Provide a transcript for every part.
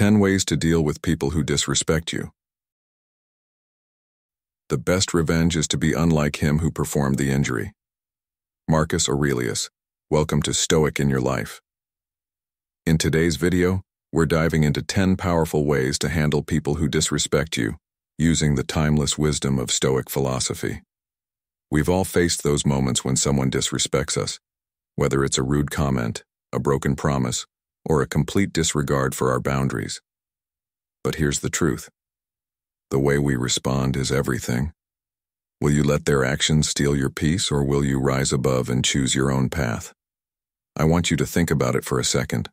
10 ways to deal with people who disrespect you. The best revenge is to be unlike him who performed the injury. Marcus Aurelius, welcome to Stoic in Your Life. In today's video, we're diving into 10 powerful ways to handle people who disrespect you, using the timeless wisdom of Stoic philosophy. We've all faced those moments when someone disrespects us, whether it's a rude comment, a broken promise, or a complete disregard for our boundaries. But here's the truth. The way we respond is everything. Will you let their actions steal your peace, or will you rise above and choose your own path? I want you to think about it for a second.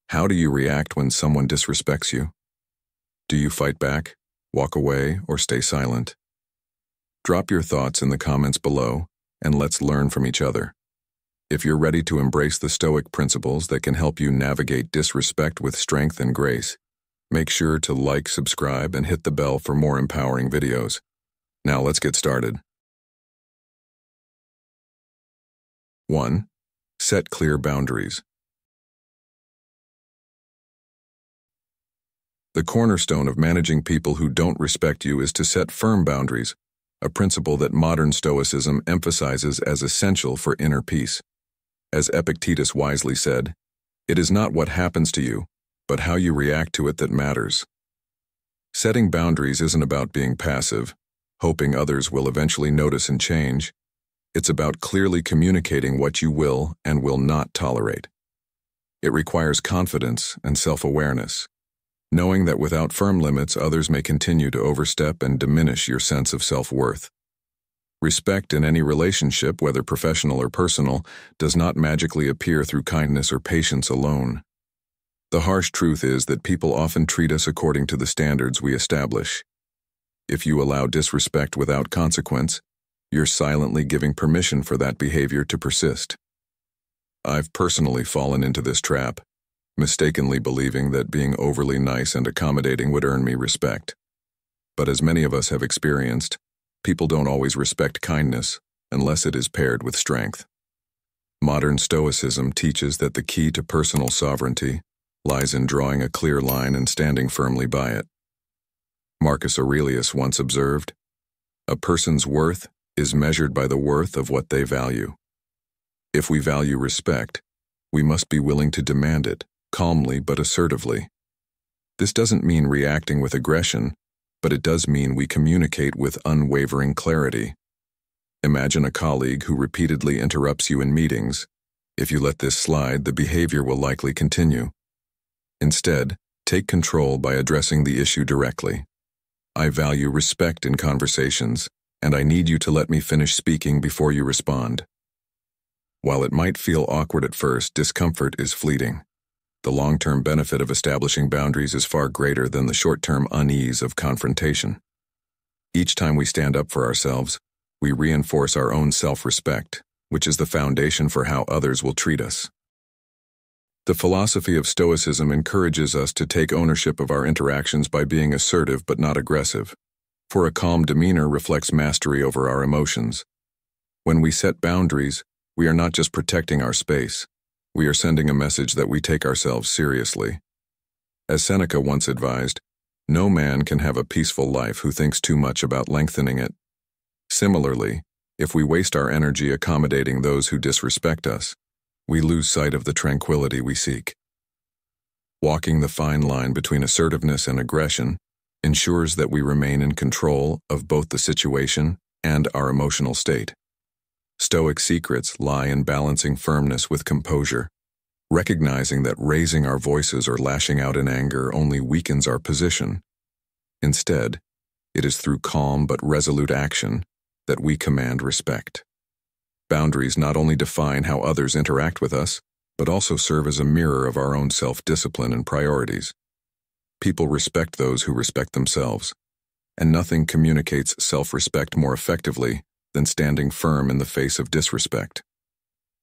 How do you react when someone disrespects you? Do you fight back, walk away, or stay silent? Drop your thoughts in the comments below, and let's learn from each other. If you're ready to embrace the Stoic principles that can help you navigate disrespect with strength and grace, make sure to like, subscribe, and hit the bell for more empowering videos. Now let's get started. 1. Set clear boundaries. The cornerstone of managing people who don't respect you is to set firm boundaries, a principle that modern Stoicism emphasizes as essential for inner peace. As Epictetus wisely said, "It is not what happens to you, but how you react to it that matters." Setting boundaries isn't about being passive, hoping others will eventually notice and change. It's about clearly communicating what you will and will not tolerate. It requires confidence and self-awareness, knowing that without firm limits, others may continue to overstep and diminish your sense of self-worth. Respect in any relationship, whether professional or personal, does not magically appear through kindness or patience alone. The harsh truth is that people often treat us according to the standards we establish. If you allow disrespect without consequence, you're silently giving permission for that behavior to persist. I've personally fallen into this trap, mistakenly believing that being overly nice and accommodating would earn me respect. But as many of us have experienced, people don't always respect kindness unless it is paired with strength. Modern Stoicism teaches that the key to personal sovereignty lies in drawing a clear line and standing firmly by it. Marcus Aurelius once observed, "A person's worth is measured by the worth of what they value." If we value respect, we must be willing to demand it, calmly but assertively. This doesn't mean reacting with aggression, but it does mean we communicate with unwavering clarity. Imagine a colleague who repeatedly interrupts you in meetings. If you let this slide, the behavior will likely continue. Instead, take control by addressing the issue directly. "I value respect in conversations, and I need you to let me finish speaking before you respond." While it might feel awkward at first, discomfort is fleeting. The long-term benefit of establishing boundaries is far greater than the short-term unease of confrontation. Each time we stand up for ourselves, we reinforce our own self-respect, which is the foundation for how others will treat us. The philosophy of Stoicism encourages us to take ownership of our interactions by being assertive but not aggressive, for a calm demeanor reflects mastery over our emotions. When we set boundaries, we are not just protecting our space. We are sending a message that we take ourselves seriously. As Seneca once advised, "No man can have a peaceful life who thinks too much about lengthening it." Similarly, if we waste our energy accommodating those who disrespect us, we lose sight of the tranquility we seek. Walking the fine line between assertiveness and aggression ensures that we remain in control of both the situation and our emotional state. Stoic secrets lie in balancing firmness with composure, recognizing that raising our voices or lashing out in anger only weakens our position. Instead, it is through calm but resolute action that we command respect. Boundaries not only define how others interact with us, but also serve as a mirror of our own self-discipline and priorities. People respect those who respect themselves, and nothing communicates self-respect more effectively than standing firm in the face of disrespect.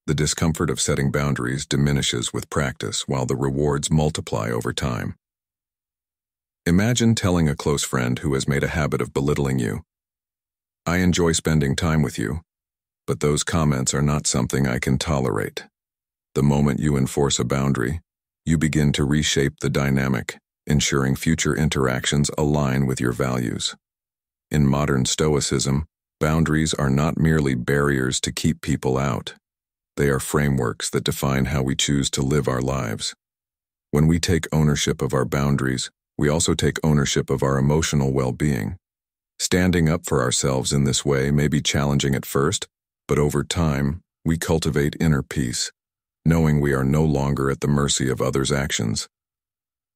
The discomfort of setting boundaries diminishes with practice, while the rewards multiply over time. Imagine telling a close friend who has made a habit of belittling you, "I enjoy spending time with you, but those comments are not something I can tolerate." The moment you enforce a boundary, you begin to reshape the dynamic, ensuring future interactions align with your values. In modern Stoicism, boundaries are not merely barriers to keep people out. They are frameworks that define how we choose to live our lives. When we take ownership of our boundaries, we also take ownership of our emotional well-being. Standing up for ourselves in this way may be challenging at first, but over time, we cultivate inner peace, knowing we are no longer at the mercy of others' actions.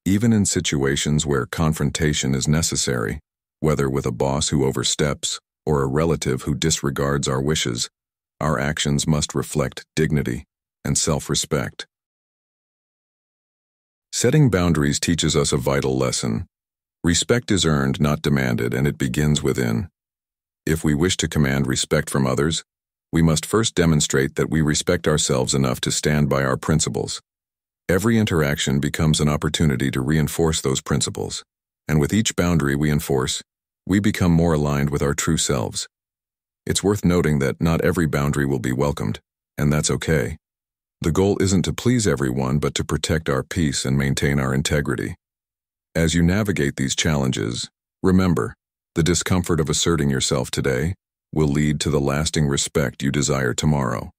Even in situations where confrontation is necessary, whether with a boss who oversteps or a relative who disregards our wishes, our actions must reflect dignity and self-respect. Setting boundaries teaches us a vital lesson. Respect is earned, not demanded, and it begins within. If we wish to command respect from others, we must first demonstrate that we respect ourselves enough to stand by our principles. Every interaction becomes an opportunity to reinforce those principles, and with each boundary we enforce, we become more aligned with our true selves. It's worth noting that not every boundary will be welcomed, and that's okay. The goal isn't to please everyone, but to protect our peace and maintain our integrity. As you navigate these challenges, remember, the discomfort of asserting yourself today will lead to the lasting respect you desire tomorrow.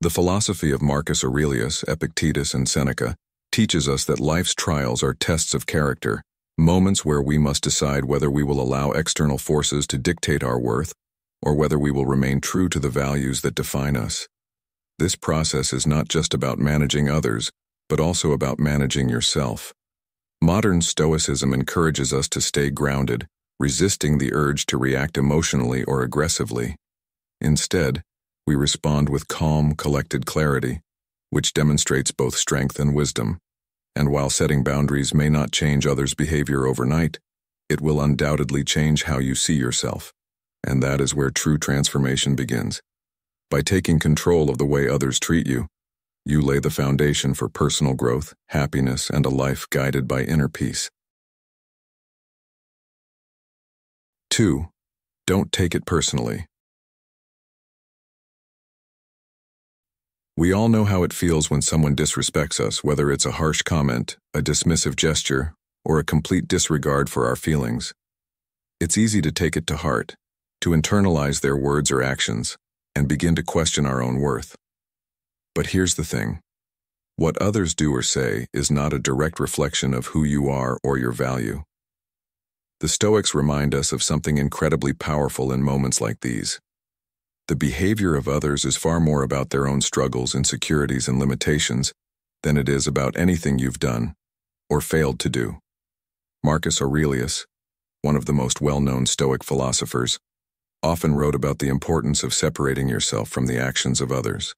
The philosophy of Marcus Aurelius, Epictetus, and Seneca teaches us that life's trials are tests of character, moments where we must decide whether we will allow external forces to dictate our worth or whether we will remain true to the values that define us. This process is not just about managing others, but also about managing yourself. Modern Stoicism encourages us to stay grounded, resisting the urge to react emotionally or aggressively. Instead, we respond with calm, collected clarity, which demonstrates both strength and wisdom. And while setting boundaries may not change others' behavior overnight, it will undoubtedly change how you see yourself. And that is where true transformation begins. By taking control of the way others treat you, you lay the foundation for personal growth, happiness, and a life guided by inner peace. 2. Don't take it personally. We all know how it feels when someone disrespects us, whether it's a harsh comment, a dismissive gesture, or a complete disregard for our feelings. It's easy to take it to heart, to internalize their words or actions, and begin to question our own worth. But here's the thing. What others do or say is not a direct reflection of who you are or your value. The Stoics remind us of something incredibly powerful in moments like these. The behavior of others is far more about their own struggles, insecurities, and limitations than it is about anything you've done or failed to do. Marcus Aurelius, one of the most well-known Stoic philosophers, often wrote about the importance of separating yourself from the actions of others.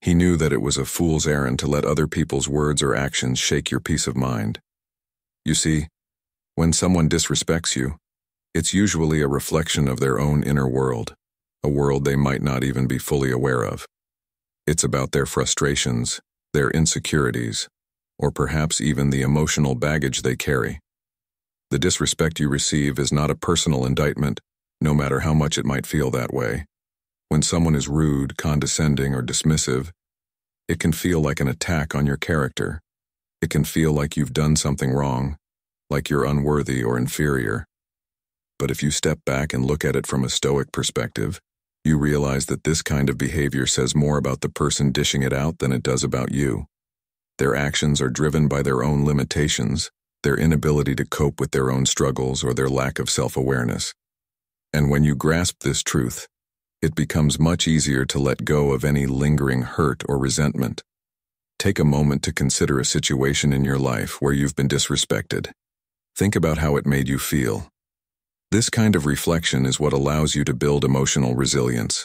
He knew that it was a fool's errand to let other people's words or actions shake your peace of mind. You see, when someone disrespects you, it's usually a reflection of their own inner world, a world they might not even be fully aware of. It's about their frustrations, their insecurities, or perhaps even the emotional baggage they carry. The disrespect you receive is not a personal indictment, no matter how much it might feel that way. When someone is rude, condescending, or dismissive, it can feel like an attack on your character. It can feel like you've done something wrong, like you're unworthy or inferior. But if you step back and look at it from a Stoic perspective, you realize that this kind of behavior says more about the person dishing it out than it does about you. Their actions are driven by their own limitations, their inability to cope with their own struggles, or their lack of self-awareness. And when you grasp this truth, it becomes much easier to let go of any lingering hurt or resentment. Take a moment to consider a situation in your life where you've been disrespected. Think about how it made you feel. This kind of reflection is what allows you to build emotional resilience.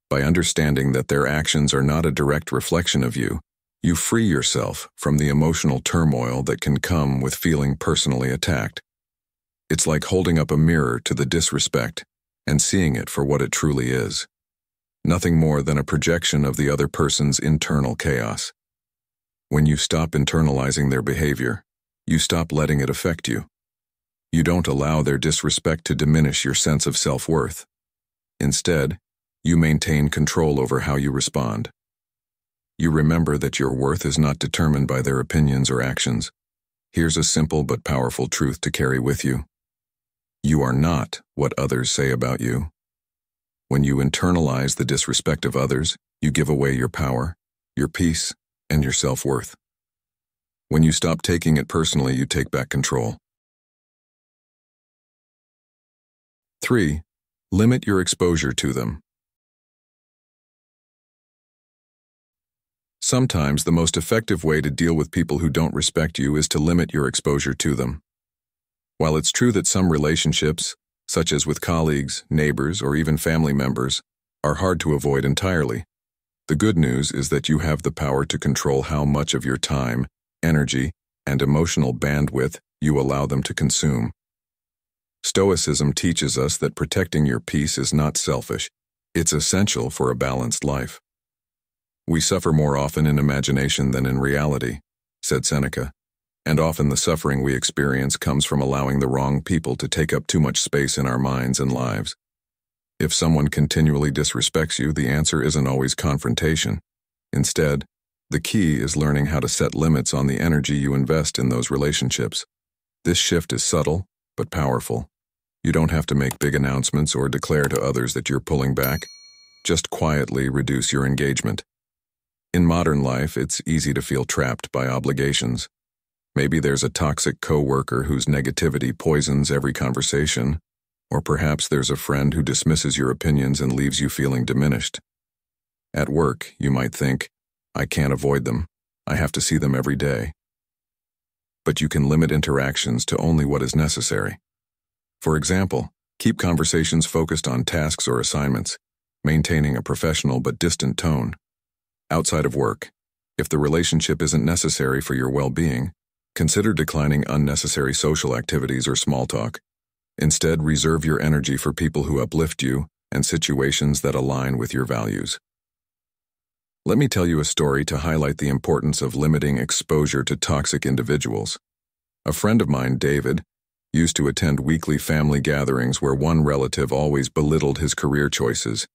By understanding that their actions are not a direct reflection of you, you free yourself from the emotional turmoil that can come with feeling personally attacked. It's like holding up a mirror to the disrespect and seeing it for what it truly is. Nothing more than a projection of the other person's internal chaos. When you stop internalizing their behavior, you stop letting it affect you. You don't allow their disrespect to diminish your sense of self-worth. Instead, you maintain control over how you respond. You remember that your worth is not determined by their opinions or actions. Here's a simple but powerful truth to carry with you. You are not what others say about you. When you internalize the disrespect of others, you give away your power, your peace, and your self-worth. When you stop taking it personally, you take back control. 3. Limit your exposure to them. Sometimes the most effective way to deal with people who don't respect you is to limit your exposure to them. While it's true that some relationships, such as with colleagues, neighbors, or even family members, are hard to avoid entirely, the good news is that you have the power to control how much of your time, energy, and emotional bandwidth you allow them to consume. Stoicism teaches us that protecting your peace is not selfish. It's essential for a balanced life. We suffer more often in imagination than in reality, said Seneca, and often the suffering we experience comes from allowing the wrong people to take up too much space in our minds and lives. If someone continually disrespects you, the answer isn't always confrontation. Instead, the key is learning how to set limits on the energy you invest in those relationships. This shift is subtle, but powerful. You don't have to make big announcements or declare to others that you're pulling back. Just quietly reduce your engagement. In modern life, it's easy to feel trapped by obligations. Maybe there's a toxic coworker whose negativity poisons every conversation, or perhaps there's a friend who dismisses your opinions and leaves you feeling diminished. At work, you might think, I can't avoid them. I have to see them every day. But you can limit interactions to only what is necessary. For example, keep conversations focused on tasks or assignments, maintaining a professional but distant tone. Outside of work, if the relationship isn't necessary for your well-being, consider declining unnecessary social activities or small talk. Instead, reserve your energy for people who uplift you and situations that align with your values. Let me tell you a story to highlight the importance of limiting exposure to toxic individuals. A friend of mine, David, used to attend weekly family gatherings where one relative always belittled his career choices,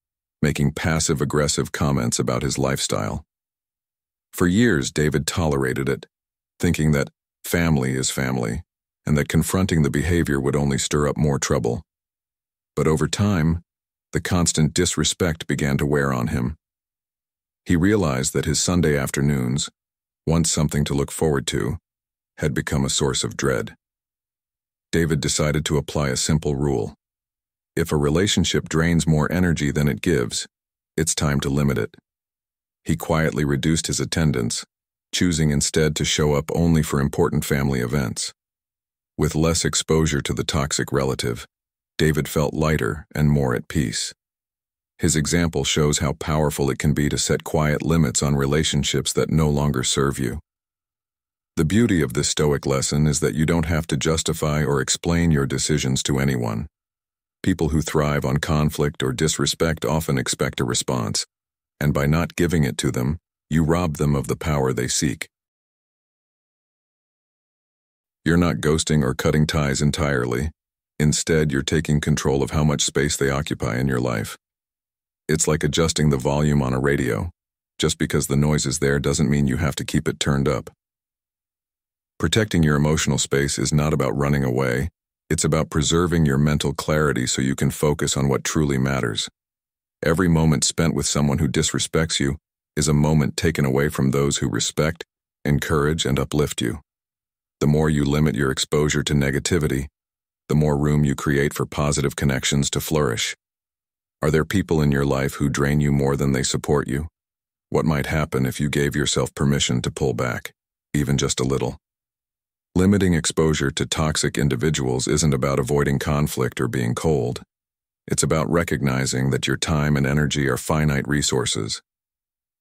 making passive-aggressive comments about his lifestyle. For years, David tolerated it, thinking that family is family, and that confronting the behavior would only stir up more trouble. But over time, the constant disrespect began to wear on him. He realized that his Sunday afternoons, once something to look forward to, had become a source of dread. David decided to apply a simple rule. If a relationship drains more energy than it gives, it's time to limit it. He quietly reduced his attendance, choosing instead to show up only for important family events. With less exposure to the toxic relative, David felt lighter and more at peace. His example shows how powerful it can be to set quiet limits on relationships that no longer serve you. The beauty of this Stoic lesson is that you don't have to justify or explain your decisions to anyone. People who thrive on conflict or disrespect often expect a response, and by not giving it to them, you rob them of the power they seek. You're not ghosting or cutting ties entirely. Instead, you're taking control of how much space they occupy in your life. It's like adjusting the volume on a radio. Just because the noise is there doesn't mean you have to keep it turned up. Protecting your emotional space is not about running away. It's about preserving your mental clarity so you can focus on what truly matters. Every moment spent with someone who disrespects you is a moment taken away from those who respect, encourage, and uplift you. The more you limit your exposure to negativity, the more room you create for positive connections to flourish. Are there people in your life who drain you more than they support you? What might happen if you gave yourself permission to pull back, even just a little? Limiting exposure to toxic individuals isn't about avoiding conflict or being cold. It's about recognizing that your time and energy are finite resources.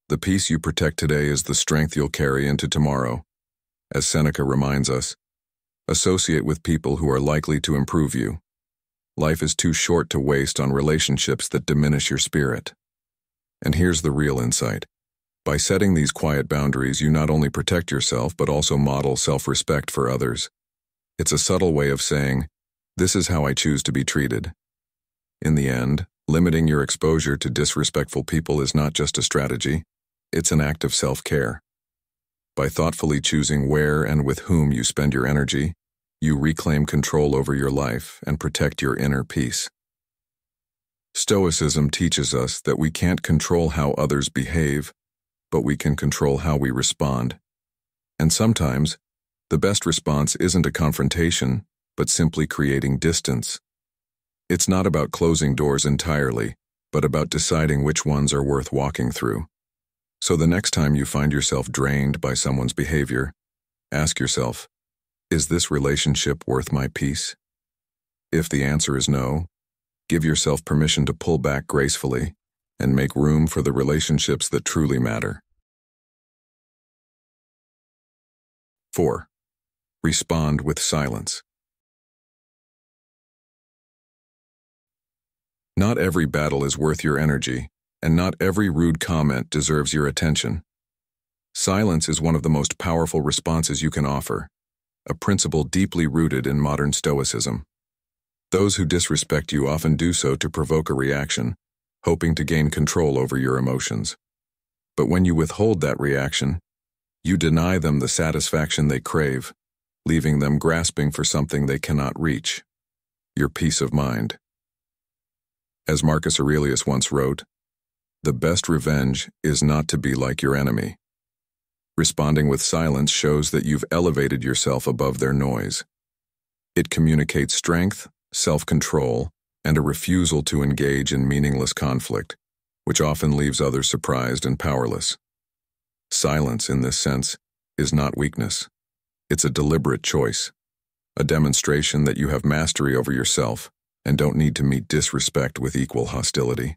The peace you protect today is the strength you'll carry into tomorrow. As Seneca reminds us, associate with people who are likely to improve you. Life is too short to waste on relationships that diminish your spirit. And here's the real insight. By setting these quiet boundaries, you not only protect yourself, but also model self-respect for others. It's a subtle way of saying, this is how I choose to be treated. In the end, limiting your exposure to disrespectful people is not just a strategy, it's an act of self-care. By thoughtfully choosing where and with whom you spend your energy, you reclaim control over your life and protect your inner peace. Stoicism teaches us that we can't control how others behave, but we can control how we respond. And sometimes, the best response isn't a confrontation, but simply creating distance. It's not about closing doors entirely, but about deciding which ones are worth walking through. So the next time you find yourself drained by someone's behavior, ask yourself, is this relationship worth my peace? If the answer is no, give yourself permission to pull back gracefully and make room for the relationships that truly matter. 4. Respond with silence. Not every battle is worth your energy, and not every rude comment deserves your attention. Silence is one of the most powerful responses you can offer, a principle deeply rooted in modern Stoicism. Those who disrespect you often do so to provoke a reaction, hoping to gain control over your emotions. But when you withhold that reaction, you deny them the satisfaction they crave, leaving them grasping for something they cannot reach: your peace of mind. As Marcus Aurelius once wrote, "The best revenge is not to be like your enemy." Responding with silence shows that you've elevated yourself above their noise. It communicates strength, self-control, and a refusal to engage in meaningless conflict, which often leaves others surprised and powerless. Silence, in this sense, is not weakness. It's a deliberate choice, a demonstration that you have mastery over yourself and don't need to meet disrespect with equal hostility.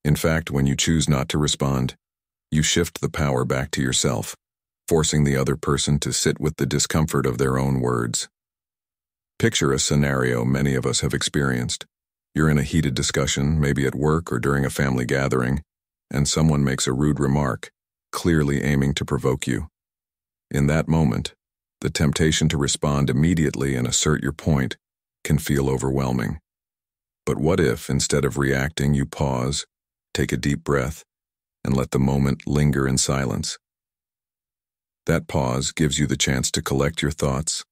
In fact, when you choose not to respond, you shift the power back to yourself, forcing the other person to sit with the discomfort of their own words. Picture a scenario many of us have experienced. You're in a heated discussion, maybe at work or during a family gathering, and someone makes a rude remark, clearly aiming to provoke you. In that moment, the temptation to respond immediately and assert your point can feel overwhelming. But what if, instead of reacting, you pause, take a deep breath, and let the moment linger in silence? That pause gives you the chance to collect your thoughts,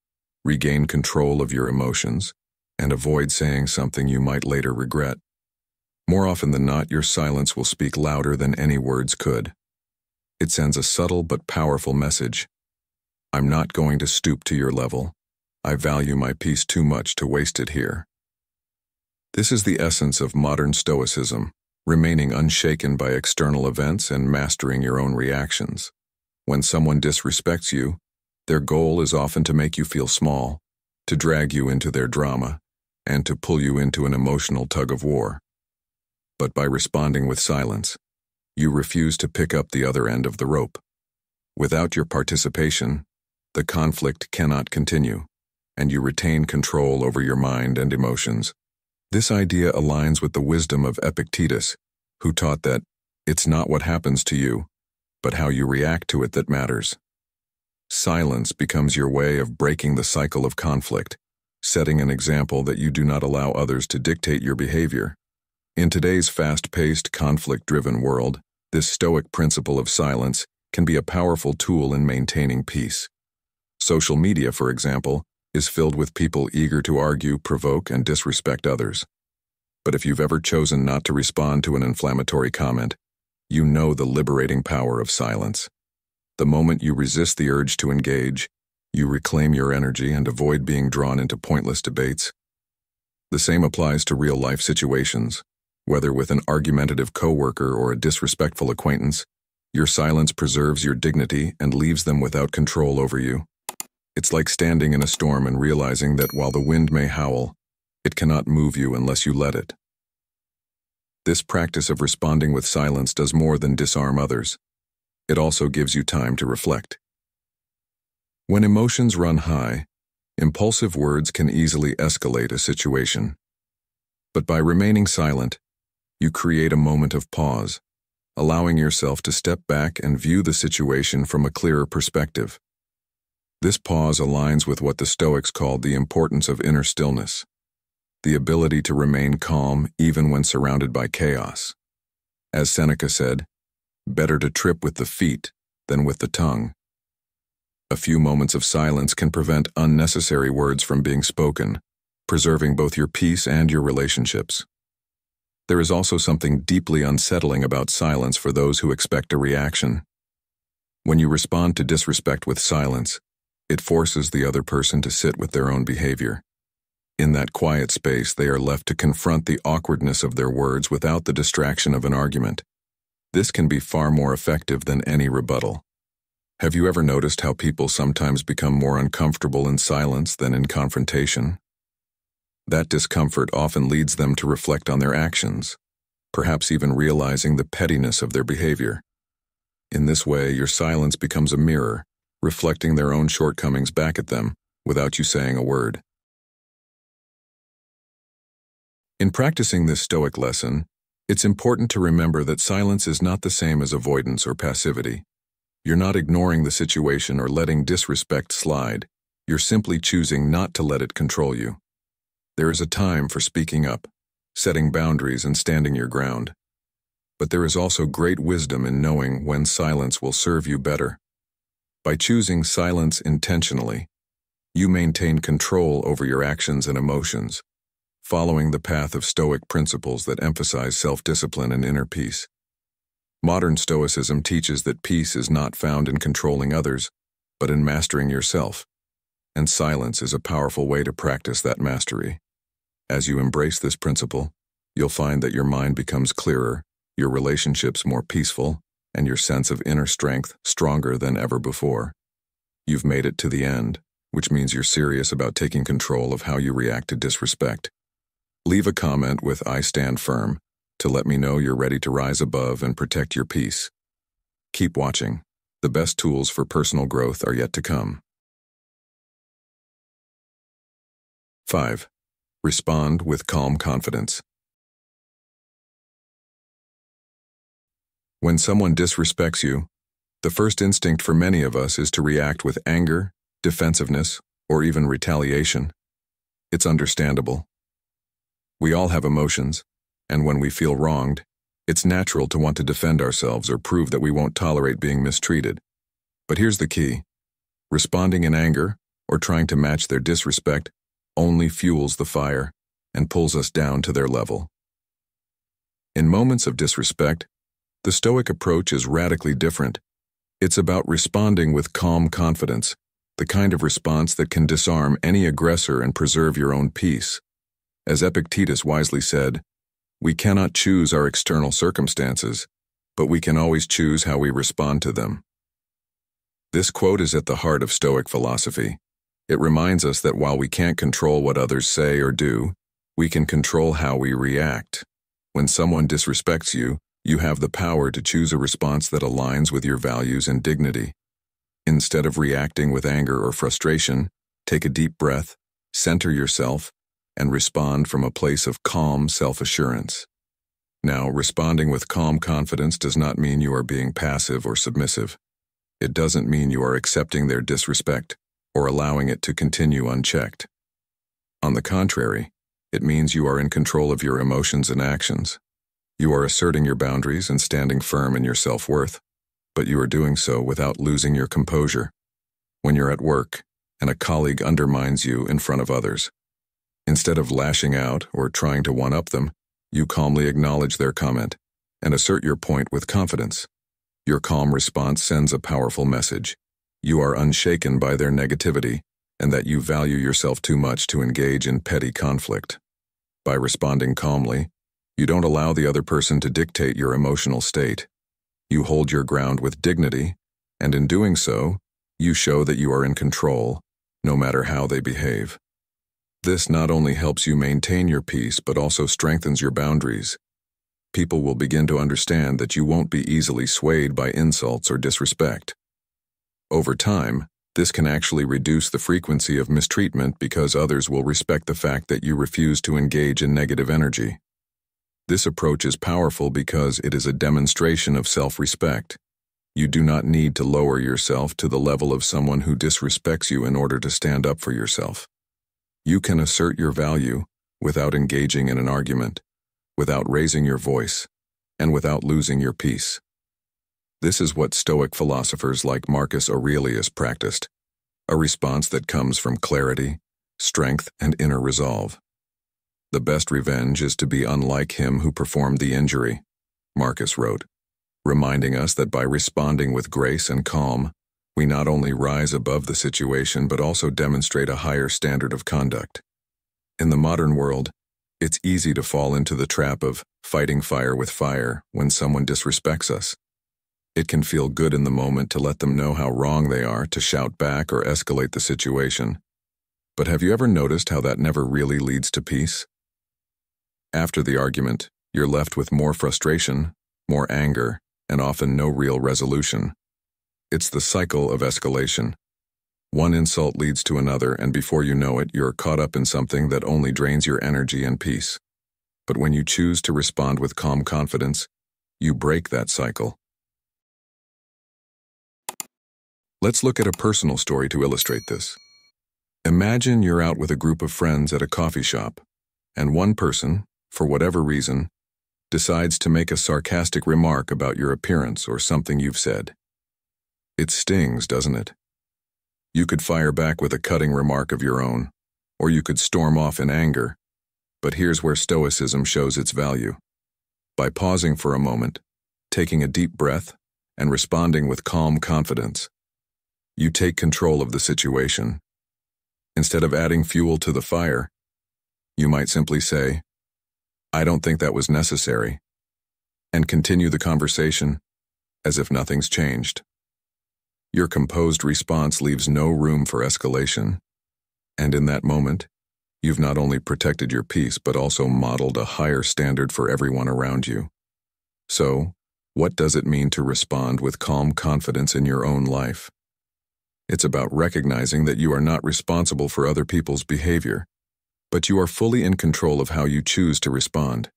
regain control of your emotions, and avoid saying something you might later regret. More often than not, your silence will speak louder than any words could. It sends a subtle but powerful message. I'm not going to stoop to your level. I value my peace too much to waste it here. This is the essence of modern Stoicism, remaining unshaken by external events and mastering your own reactions. When someone disrespects you, their goal is often to make you feel small, to drag you into their drama, and to pull you into an emotional tug-of-war. But by responding with silence, you refuse to pick up the other end of the rope. Without your participation, the conflict cannot continue, and you retain control over your mind and emotions. This idea aligns with the wisdom of Epictetus, who taught that it's not what happens to you, but how you react to it that matters. Silence becomes your way of breaking the cycle of conflict, setting an example that you do not allow others to dictate your behavior. In today's fast-paced, conflict-driven world, this Stoic principle of silence can be a powerful tool in maintaining peace. Social media, for example, is filled with people eager to argue, provoke, and disrespect others. But if you've ever chosen not to respond to an inflammatory comment, you know the liberating power of silence. The moment you resist the urge to engage, you reclaim your energy and avoid being drawn into pointless debates. The same applies to real-life situations. Whether with an argumentative coworker or a disrespectful acquaintance, your silence preserves your dignity and leaves them without control over you. It's like standing in a storm and realizing that while the wind may howl, it cannot move you unless you let it. This practice of responding with silence does more than disarm others. It also gives you time to reflect. When emotions run high, impulsive words can easily escalate a situation. But by remaining silent, you create a moment of pause, allowing yourself to step back and view the situation from a clearer perspective. This pause aligns with what the Stoics called the importance of inner stillness, the ability to remain calm even when surrounded by chaos. As Seneca said, "Better to trip with the feet than with the tongue." A few moments of silence can prevent unnecessary words from being spoken, preserving both your peace and your relationships. There is also something deeply unsettling about silence for those who expect a reaction. When you respond to disrespect with silence, it forces the other person to sit with their own behavior. In that quiet space, they are left to confront the awkwardness of their words without the distraction of an argument. This can be far more effective than any rebuttal. Have you ever noticed how people sometimes become more uncomfortable in silence than in confrontation? That discomfort often leads them to reflect on their actions, perhaps even realizing the pettiness of their behavior. In this way, your silence becomes a mirror, reflecting their own shortcomings back at them without you saying a word. In practicing this Stoic lesson, it's important to remember that silence is not the same as avoidance or passivity. You're not ignoring the situation or letting disrespect slide. You're simply choosing not to let it control you. There is a time for speaking up, setting boundaries, and standing your ground. But there is also great wisdom in knowing when silence will serve you better. By choosing silence intentionally, you maintain control over your actions and emotions, following the path of Stoic principles that emphasize self-discipline and inner peace. Modern Stoicism teaches that peace is not found in controlling others, but in mastering yourself, and silence is a powerful way to practice that mastery. As you embrace this principle, you'll find that your mind becomes clearer, your relationships more peaceful, and your sense of inner strength stronger than ever before. You've made it to the end, which means you're serious about taking control of how you react to disrespect. Leave a comment with "I stand firm" to let me know you're ready to rise above and protect your peace. Keep watching. The best tools for personal growth are yet to come. 5. Respond with calm confidence. When someone disrespects you, the first instinct for many of us is to react with anger, defensiveness, or even retaliation. It's understandable. We all have emotions, and when we feel wronged, it's natural to want to defend ourselves or prove that we won't tolerate being mistreated. But here's the key. Responding in anger or trying to match their disrespect only fuels the fire and pulls us down to their level. In moments of disrespect, the Stoic approach is radically different. It's about responding with calm confidence, the kind of response that can disarm any aggressor and preserve your own peace. As Epictetus wisely said, "We cannot choose our external circumstances, but we can always choose how we respond to them." This quote is at the heart of Stoic philosophy. It reminds us that while we can't control what others say or do, we can control how we react. When someone disrespects you, you have the power to choose a response that aligns with your values and dignity. Instead of reacting with anger or frustration, take a deep breath, center yourself, and respond from a place of calm self-assurance. Now, responding with calm confidence does not mean you are being passive or submissive. It doesn't mean you are accepting their disrespect or allowing it to continue unchecked. On the contrary, it means you are in control of your emotions and actions. You are asserting your boundaries and standing firm in your self-worth, but you are doing so without losing your composure. When you're at work and a colleague undermines you in front of others, instead of lashing out or trying to one-up them, you calmly acknowledge their comment and assert your point with confidence. Your calm response sends a powerful message. You are unshaken by their negativity and that you value yourself too much to engage in petty conflict. By responding calmly, you don't allow the other person to dictate your emotional state. You hold your ground with dignity, and in doing so, you show that you are in control, no matter how they behave. This not only helps you maintain your peace, but also strengthens your boundaries. People will begin to understand that you won't be easily swayed by insults or disrespect. Over time, this can actually reduce the frequency of mistreatment because others will respect the fact that you refuse to engage in negative energy. This approach is powerful because it is a demonstration of self-respect. You do not need to lower yourself to the level of someone who disrespects you in order to stand up for yourself. You can assert your value without engaging in an argument, without raising your voice, and without losing your peace. This is what Stoic philosophers like Marcus Aurelius practiced, a response that comes from clarity, strength, and inner resolve. The best revenge is to be unlike him who performed the injury, Marcus wrote, reminding us that by responding with grace and calm, we not only rise above the situation but also demonstrate a higher standard of conduct. In the modern world, it's easy to fall into the trap of fighting fire with fire when someone disrespects us. It can feel good in the moment to let them know how wrong they are, to shout back or escalate the situation. But have you ever noticed how that never really leads to peace? After the argument, you're left with more frustration, more anger, and often no real resolution. It's the cycle of escalation. One insult leads to another, and before you know it, you're caught up in something that only drains your energy and peace. But when you choose to respond with calm confidence, you break that cycle. Let's look at a personal story to illustrate this. Imagine you're out with a group of friends at a coffee shop, and one person, for whatever reason, decides to make a sarcastic remark about your appearance or something you've said. It stings, doesn't it? You could fire back with a cutting remark of your own, or you could storm off in anger. But here's where Stoicism shows its value. By pausing for a moment, taking a deep breath, and responding with calm confidence, you take control of the situation. Instead of adding fuel to the fire, you might simply say, "I don't think that was necessary," and continue the conversation as if nothing's changed. Your composed response leaves no room for escalation, and in that moment, you've not only protected your peace but also modeled a higher standard for everyone around you. So, what does it mean to respond with calm confidence in your own life? It's about recognizing that you are not responsible for other people's behavior, but you are fully in control of how you choose to respond.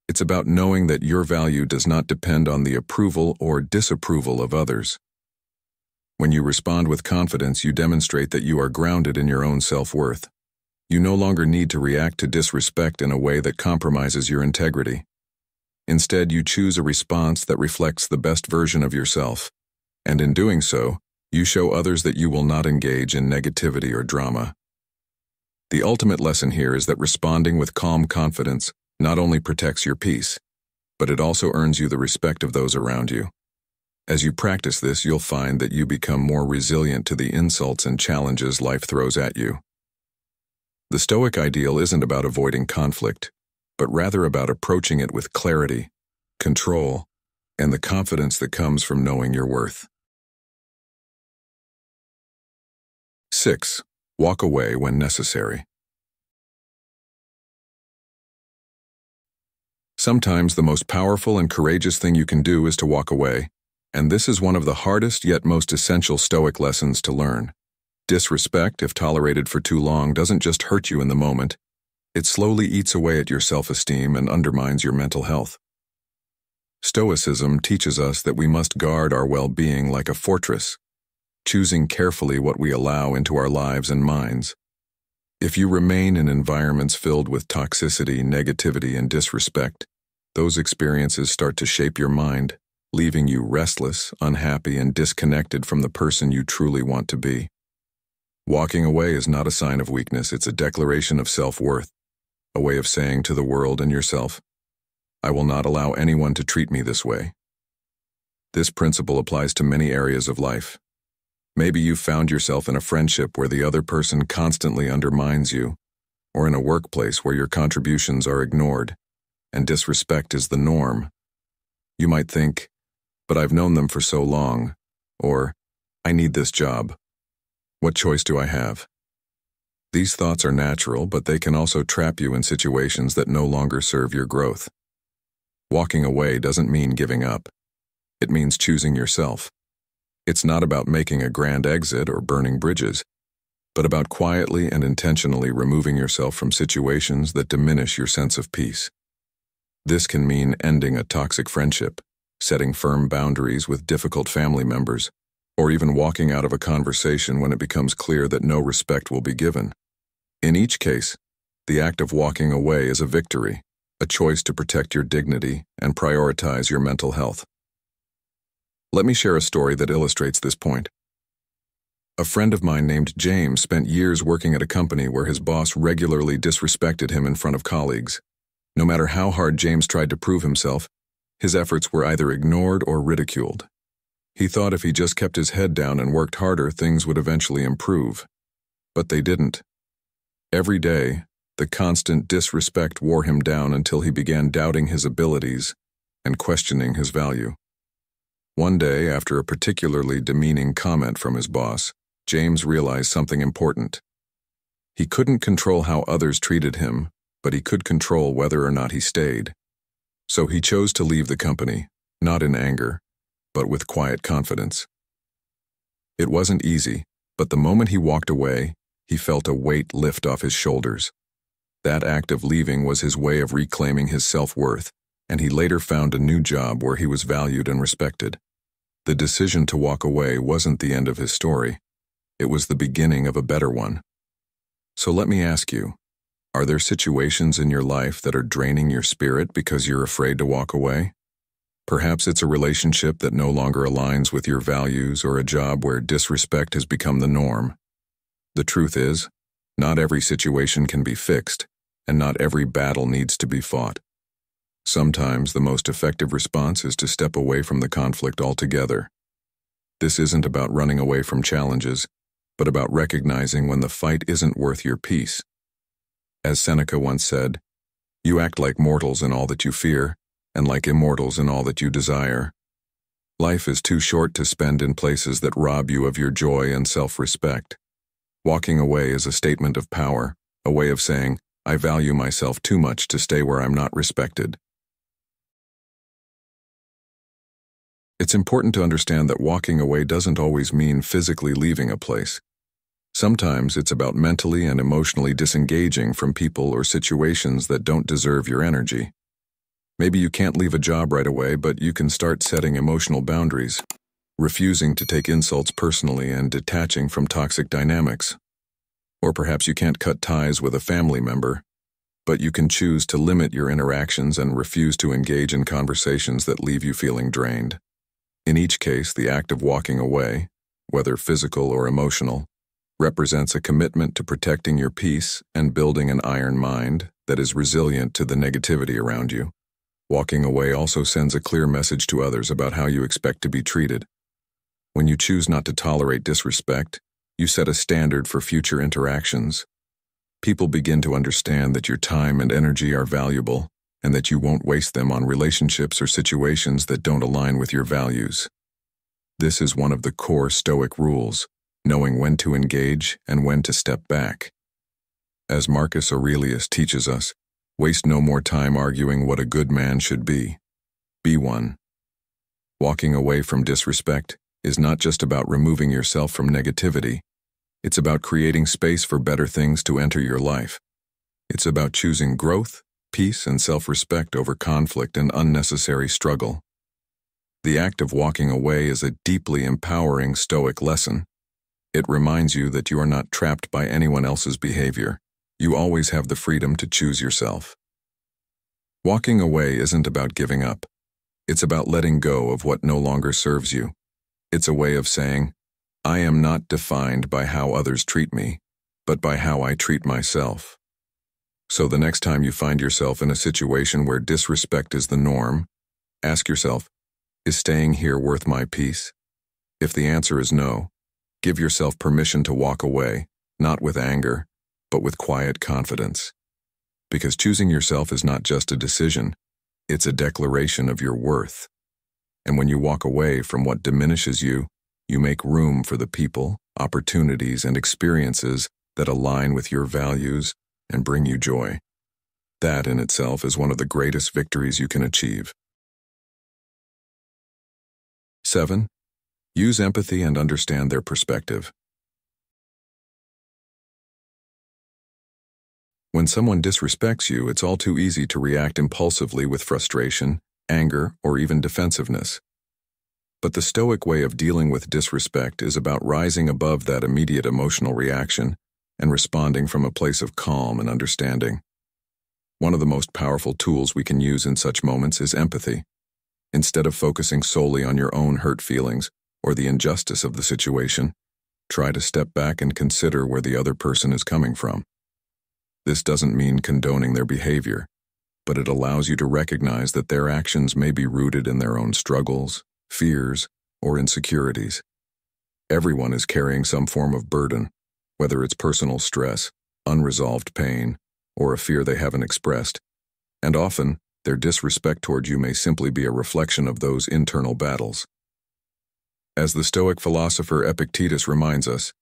It's about knowing that your value does not depend on the approval or disapproval of others. When you respond with confidence, you demonstrate that you are grounded in your own self-worth. You no longer need to react to disrespect in a way that compromises your integrity. Instead, you choose a response that reflects the best version of yourself, and in doing so, you show others that you will not engage in negativity or drama. The ultimate lesson here is that responding with calm confidence not only protects your peace, but it also earns you the respect of those around you. As you practice this, you'll find that you become more resilient to the insults and challenges life throws at you. The Stoic ideal isn't about avoiding conflict, but rather about approaching it with clarity, control, and the confidence that comes from knowing your worth. 6. Walk away when necessary. Sometimes the most powerful and courageous thing you can do is to walk away, and this is one of the hardest yet most essential Stoic lessons to learn. Disrespect, if tolerated for too long, doesn't just hurt you in the moment. It slowly eats away at your self-esteem and undermines your mental health. Stoicism teaches us that we must guard our well-being like a fortress, choosing carefully what we allow into our lives and minds. If you remain in environments filled with toxicity, negativity, and disrespect, those experiences start to shape your mind, leaving you restless, unhappy, and disconnected from the person you truly want to be. Walking away is not a sign of weakness, it's a declaration of self-worth, a way of saying to the world and yourself, "I will not allow anyone to treat me this way." This principle applies to many areas of life. Maybe you've found yourself in a friendship where the other person constantly undermines you, or in a workplace where your contributions are ignored, and disrespect is the norm. You might think, "But I've known them for so long," or "I need this job. What choice do I have?" These thoughts are natural, but they can also trap you in situations that no longer serve your growth. Walking away doesn't mean giving up. It means choosing yourself. It's not about making a grand exit or burning bridges, but about quietly and intentionally removing yourself from situations that diminish your sense of peace. This can mean ending a toxic friendship, setting firm boundaries with difficult family members, or even walking out of a conversation when it becomes clear that no respect will be given. In each case, the act of walking away is a victory, a choice to protect your dignity and prioritize your mental health. Let me share a story that illustrates this point. A friend of mine named James spent years working at a company where his boss regularly disrespected him in front of colleagues. No matter how hard James tried to prove himself, his efforts were either ignored or ridiculed. He thought if he just kept his head down and worked harder, things would eventually improve. But they didn't. Every day, the constant disrespect wore him down until he began doubting his abilities and questioning his value. One day, after a particularly demeaning comment from his boss, James realized something important. He couldn't control how others treated him, but he could control whether or not he stayed. So he chose to leave the company, not in anger, but with quiet confidence. It wasn't easy, but the moment he walked away, he felt a weight lift off his shoulders. That act of leaving was his way of reclaiming his self-worth, and he later found a new job where he was valued and respected. The decision to walk away wasn't the end of his story. It was the beginning of a better one. So let me ask you, are there situations in your life that are draining your spirit because you're afraid to walk away? Perhaps it's a relationship that no longer aligns with your values or a job where disrespect has become the norm. The truth is, not every situation can be fixed, and not every battle needs to be fought. Sometimes the most effective response is to step away from the conflict altogether. This isn't about running away from challenges, but about recognizing when the fight isn't worth your peace. As Seneca once said, "You act like mortals in all that you fear, and like immortals in all that you desire." Life is too short to spend in places that rob you of your joy and self-respect. Walking away is a statement of power, a way of saying, "I value myself too much to stay where I'm not respected." It's important to understand that walking away doesn't always mean physically leaving a place. Sometimes it's about mentally and emotionally disengaging from people or situations that don't deserve your energy. Maybe you can't leave a job right away, but you can start setting emotional boundaries, refusing to take insults personally and detaching from toxic dynamics. Or perhaps you can't cut ties with a family member, but you can choose to limit your interactions and refuse to engage in conversations that leave you feeling drained. In each case, the act of walking away, whether physical or emotional, represents a commitment to protecting your peace and building an iron mind that is resilient to the negativity around you. Walking away also sends a clear message to others about how you expect to be treated. When you choose not to tolerate disrespect, you set a standard for future interactions. People begin to understand that your time and energy are valuable, and that you won't waste them on relationships or situations that don't align with your values. This is one of the core Stoic rules, knowing when to engage and when to step back. As Marcus Aurelius teaches us, waste no more time arguing what a good man should be. Be one. Walking away from disrespect is not just about removing yourself from negativity. It's about creating space for better things to enter your life. It's about choosing growth, peace, and self-respect over conflict and unnecessary struggle. The act of walking away is a deeply empowering Stoic lesson. It reminds you that you are not trapped by anyone else's behavior. You always have the freedom to choose yourself. Walking away isn't about giving up. It's about letting go of what no longer serves you. It's a way of saying, "I am not defined by how others treat me, but by how I treat myself." So the next time you find yourself in a situation where disrespect is the norm, ask yourself, is staying here worth my peace? If the answer is no, give yourself permission to walk away, not with anger, but with quiet confidence. Because choosing yourself is not just a decision, it's a declaration of your worth. And when you walk away from what diminishes you, you make room for the people, opportunities, and experiences that align with your values and bring you joy. That in itself is one of the greatest victories you can achieve. 7. Use empathy and understand their perspective. When someone disrespects you, it's all too easy to react impulsively with frustration, anger, or even defensiveness. But the Stoic way of dealing with disrespect is about rising above that immediate emotional reaction and responding from a place of calm and understanding. One of the most powerful tools we can use in such moments is empathy. Instead of focusing solely on your own hurt feelings or the injustice of the situation, try to step back and consider where the other person is coming from. This doesn't mean condoning their behavior, but it allows you to recognize that their actions may be rooted in their own struggles, fears, or insecurities. Everyone is carrying some form of burden, whether it's personal stress, unresolved pain, or a fear they haven't expressed, and often their disrespect toward you may simply be a reflection of those internal battles. As the Stoic philosopher Epictetus reminds us,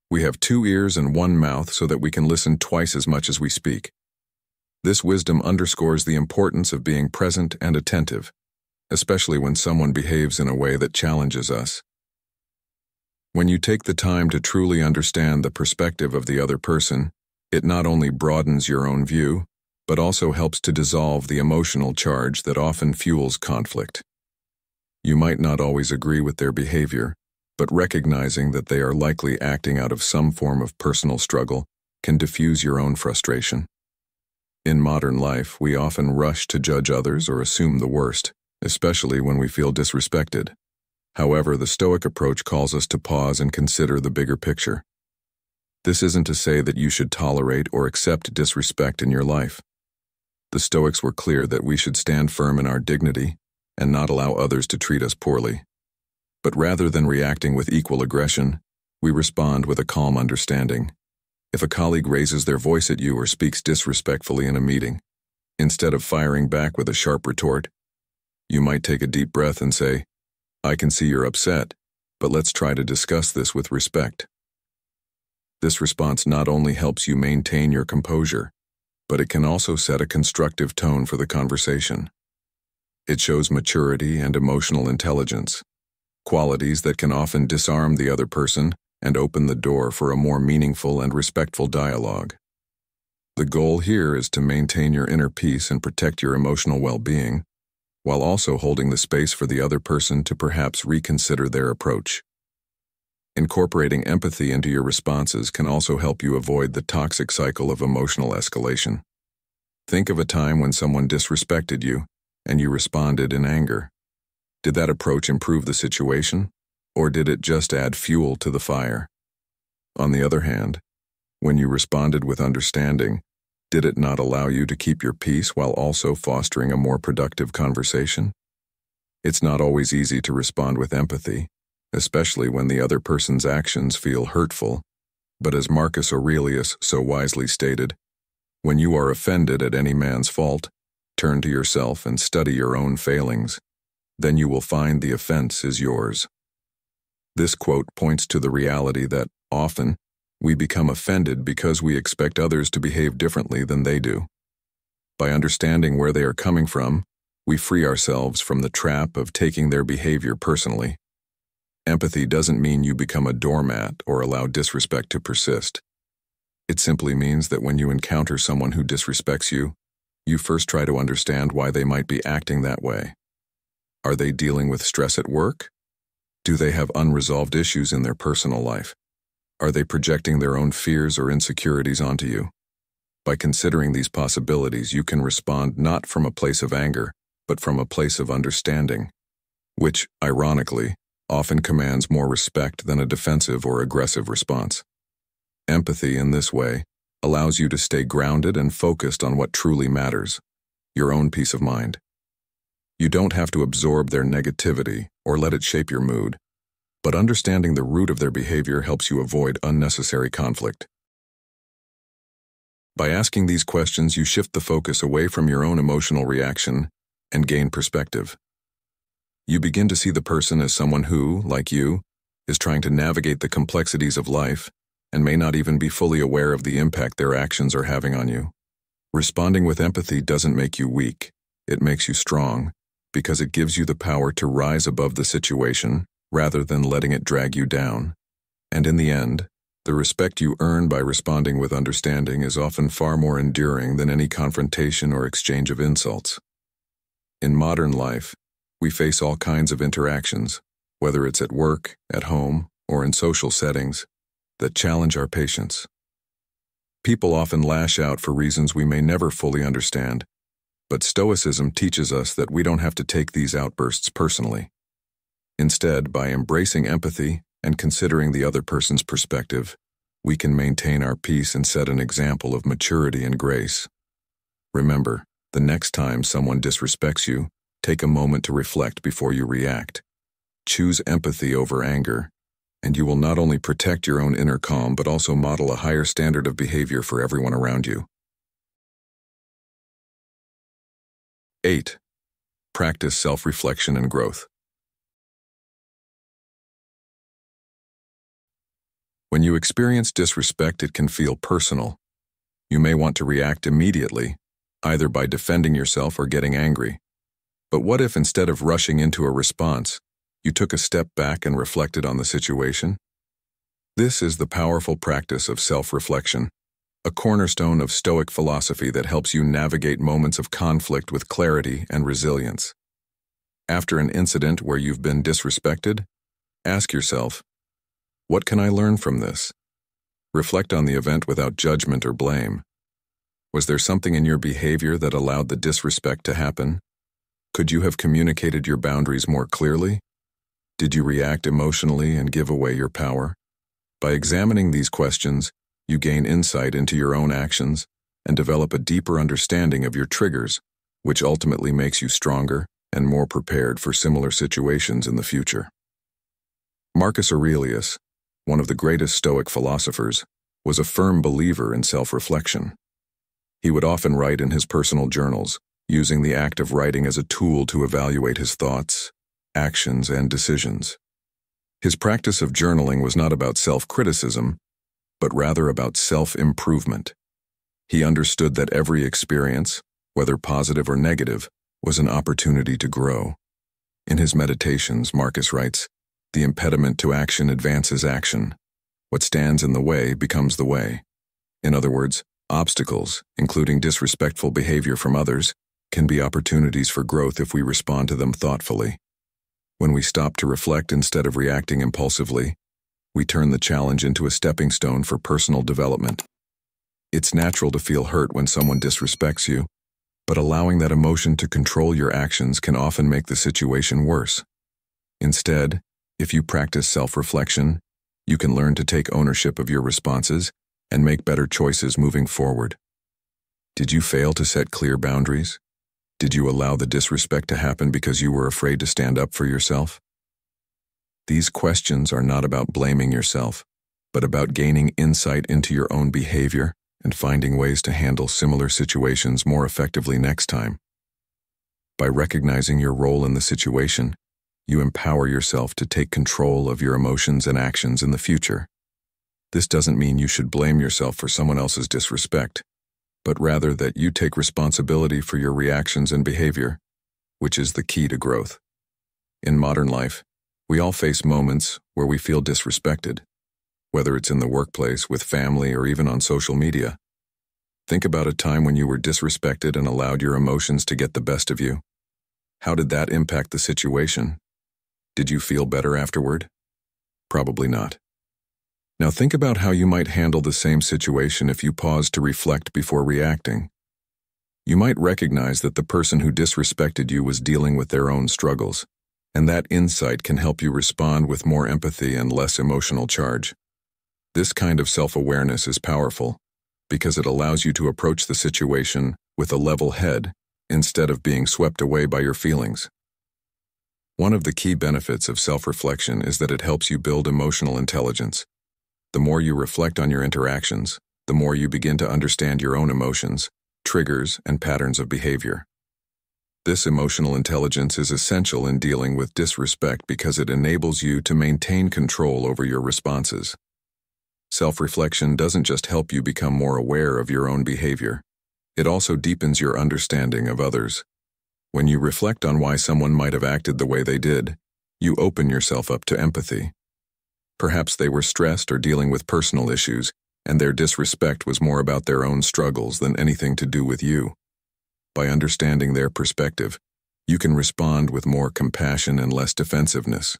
we have 2 ears and 1 mouth so that we can listen twice as much as we speak. This wisdom underscores the importance of being present and attentive, especially when someone behaves in a way that challenges us. When you take the time to truly understand the perspective of the other person, it not only broadens your own view, but also helps to dissolve the emotional charge that often fuels conflict. You might not always agree with their behavior, but recognizing that they are likely acting out of some form of personal struggle can diffuse your own frustration. In modern life, we often rush to judge others or assume the worst, especially when we feel disrespected. However, the Stoic approach calls us to pause and consider the bigger picture. This isn't to say that you should tolerate or accept disrespect in your life. The Stoics were clear that we should stand firm in our dignity and not allow others to treat us poorly. But rather than reacting with equal aggression, we respond with a calm understanding. If a colleague raises their voice at you or speaks disrespectfully in a meeting, instead of firing back with a sharp retort, you might take a deep breath and say, "I can see you're upset, but let's try to discuss this with respect." This response not only helps you maintain your composure, but it can also set a constructive tone for the conversation. It shows maturity and emotional intelligence, qualities that can often disarm the other person and open the door for a more meaningful and respectful dialogue. The goal here is to maintain your inner peace and protect your emotional well-being, while also holding the space for the other person to perhaps reconsider their approach. Incorporating empathy into your responses can also help you avoid the toxic cycle of emotional escalation. Think of a time when someone disrespected you and you responded in anger. Did that approach improve the situation, or did it just add fuel to the fire? On the other hand, when you responded with understanding, did it not allow you to keep your peace while also fostering a more productive conversation? It's not always easy to respond with empathy, especially when the other person's actions feel hurtful, but as Marcus Aurelius so wisely stated, when you are offended at any man's fault, turn to yourself and study your own failings. Then you will find the offense is yours. This quote points to the reality that, often, we become offended because we expect others to behave differently than they do. By understanding where they are coming from, we free ourselves from the trap of taking their behavior personally. Empathy doesn't mean you become a doormat or allow disrespect to persist. It simply means that when you encounter someone who disrespects you, you first try to understand why they might be acting that way. Are they dealing with stress at work? Do they have unresolved issues in their personal life? Are they projecting their own fears or insecurities onto you? By considering these possibilities, you can respond not from a place of anger, but from a place of understanding, which, ironically, often commands more respect than a defensive or aggressive response. Empathy, in this way, allows you to stay grounded and focused on what truly matters, your own peace of mind. You don't have to absorb their negativity or let it shape your mood, but understanding the root of their behavior helps you avoid unnecessary conflict. By asking these questions, you shift the focus away from your own emotional reaction and gain perspective. You begin to see the person as someone who, like you, is trying to navigate the complexities of life and may not even be fully aware of the impact their actions are having on you. Responding with empathy doesn't make you weak, it makes you strong, because it gives you the power to rise above the situation rather than letting it drag you down. And in the end, the respect you earn by responding with understanding is often far more enduring than any confrontation or exchange of insults. In modern life, we face all kinds of interactions, whether it's at work, at home, or in social settings, that challenge our patience. People often lash out for reasons we may never fully understand, but Stoicism teaches us that we don't have to take these outbursts personally. Instead, by embracing empathy and considering the other person's perspective, we can maintain our peace and set an example of maturity and grace. Remember, the next time someone disrespects you, take a moment to reflect before you react. Choose empathy over anger, and you will not only protect your own inner calm but also model a higher standard of behavior for everyone around you. 8. Practice self-reflection and growth. When you experience disrespect, it can feel personal. You may want to react immediately, either by defending yourself or getting angry. But what if instead of rushing into a response, you took a step back and reflected on the situation? This is the powerful practice of self-reflection, a cornerstone of Stoic philosophy that helps you navigate moments of conflict with clarity and resilience. After an incident where you've been disrespected, ask yourself, what can I learn from this? Reflect on the event without judgment or blame. Was there something in your behavior that allowed the disrespect to happen? Could you have communicated your boundaries more clearly? Did you react emotionally and give away your power? By examining these questions, you gain insight into your own actions and develop a deeper understanding of your triggers, which ultimately makes you stronger and more prepared for similar situations in the future. Marcus Aurelius, one of the greatest Stoic philosophers, was a firm believer in self-reflection. He would often write in his personal journals, using the act of writing as a tool to evaluate his thoughts, actions, and decisions. His practice of journaling was not about self-criticism, but rather about self-improvement. He understood that every experience, whether positive or negative, was an opportunity to grow. In his meditations, Marcus writes, "The impediment to action advances action. What stands in the way becomes the way." In other words, obstacles, including disrespectful behavior from others, can be opportunities for growth if we respond to them thoughtfully. When we stop to reflect instead of reacting impulsively, we turn the challenge into a stepping stone for personal development. It's natural to feel hurt when someone disrespects you, but allowing that emotion to control your actions can often make the situation worse. Instead, if you practice self-reflection, you can learn to take ownership of your responses and make better choices moving forward. Did you fail to set clear boundaries? Did you allow the disrespect to happen because you were afraid to stand up for yourself? These questions are not about blaming yourself, but about gaining insight into your own behavior and finding ways to handle similar situations more effectively next time. By recognizing your role in the situation, you empower yourself to take control of your emotions and actions in the future. This doesn't mean you should blame yourself for someone else's disrespect, but rather that you take responsibility for your reactions and behavior, which is the key to growth. In modern life, we all face moments where we feel disrespected, whether it's in the workplace, with family, or even on social media. Think about a time when you were disrespected and allowed your emotions to get the best of you. How did that impact the situation? Did you feel better afterward? Probably not. Now think about how you might handle the same situation if you paused to reflect before reacting. You might recognize that the person who disrespected you was dealing with their own struggles, and that insight can help you respond with more empathy and less emotional charge. This kind of self-awareness is powerful because it allows you to approach the situation with a level head instead of being swept away by your feelings. One of the key benefits of self-reflection is that it helps you build emotional intelligence. The more you reflect on your interactions, the more you begin to understand your own emotions, triggers, and patterns of behavior. This emotional intelligence is essential in dealing with disrespect because it enables you to maintain control over your responses. Self-reflection doesn't just help you become more aware of your own behavior, it also deepens your understanding of others. When you reflect on why someone might have acted the way they did, you open yourself up to empathy. Perhaps they were stressed or dealing with personal issues, and their disrespect was more about their own struggles than anything to do with you. By understanding their perspective, you can respond with more compassion and less defensiveness.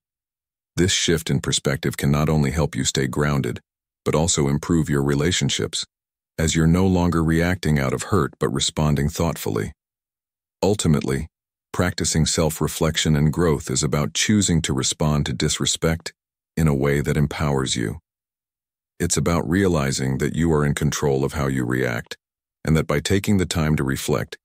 This shift in perspective can not only help you stay grounded, but also improve your relationships, as you're no longer reacting out of hurt but responding thoughtfully. Ultimately, practicing self-reflection and growth is about choosing to respond to disrespect in a way that empowers you. It's about realizing that you are in control of how you react, and that by taking the time to reflect,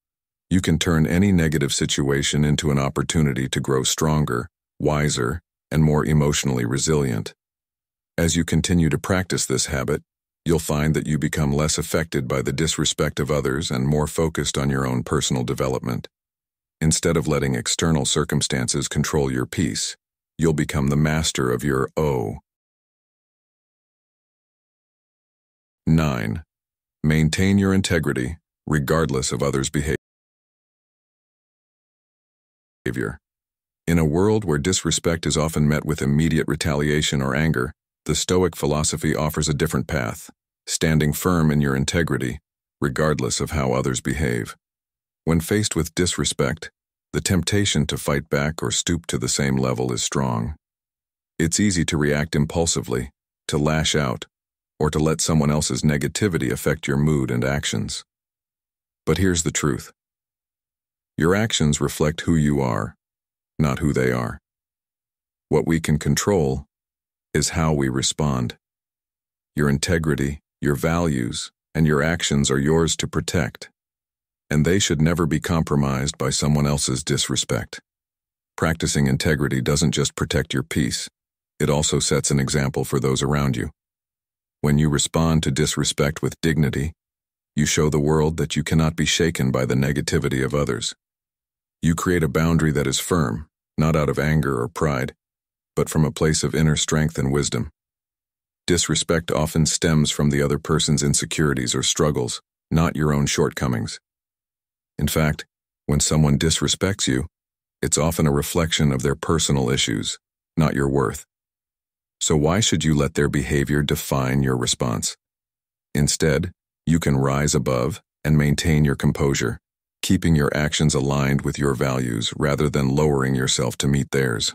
you can turn any negative situation into an opportunity to grow stronger, wiser, and more emotionally resilient. As you continue to practice this habit, you'll find that you become less affected by the disrespect of others and more focused on your own personal development. Instead of letting external circumstances control your peace, you'll become the master of your O. 9. Maintain your integrity, regardless of others' behavior. In a world where disrespect is often met with immediate retaliation or anger, the Stoic philosophy offers a different path, standing firm in your integrity, regardless of how others behave. When faced with disrespect, the temptation to fight back or stoop to the same level is strong. It's easy to react impulsively, to lash out, or to let someone else's negativity affect your mood and actions. But here's the truth. Your actions reflect who you are, not who they are. What we can control is how we respond. Your integrity, your values, and your actions are yours to protect, and they should never be compromised by someone else's disrespect. Practicing integrity doesn't just protect your peace, it also sets an example for those around you. When you respond to disrespect with dignity, you show the world that you cannot be shaken by the negativity of others. You create a boundary that is firm, not out of anger or pride, but from a place of inner strength and wisdom. Disrespect often stems from the other person's insecurities or struggles, not your own shortcomings. In fact, when someone disrespects you, it's often a reflection of their personal issues, not your worth. So why should you let their behavior define your response? Instead, you can rise above and maintain your composure, keeping your actions aligned with your values rather than lowering yourself to meet theirs.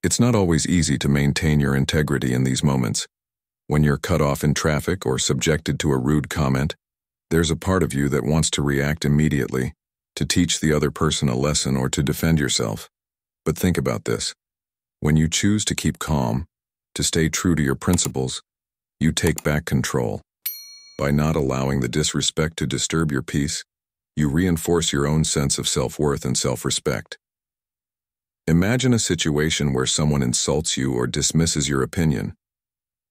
It's not always easy to maintain your integrity in these moments. When you're cut off in traffic or subjected to a rude comment, there's a part of you that wants to react immediately, to teach the other person a lesson or to defend yourself. But think about this. When you choose to keep calm, to stay true to your principles, you take back control. By not allowing the disrespect to disturb your peace, you reinforce your own sense of self-worth and self-respect. Imagine a situation where someone insults you or dismisses your opinion.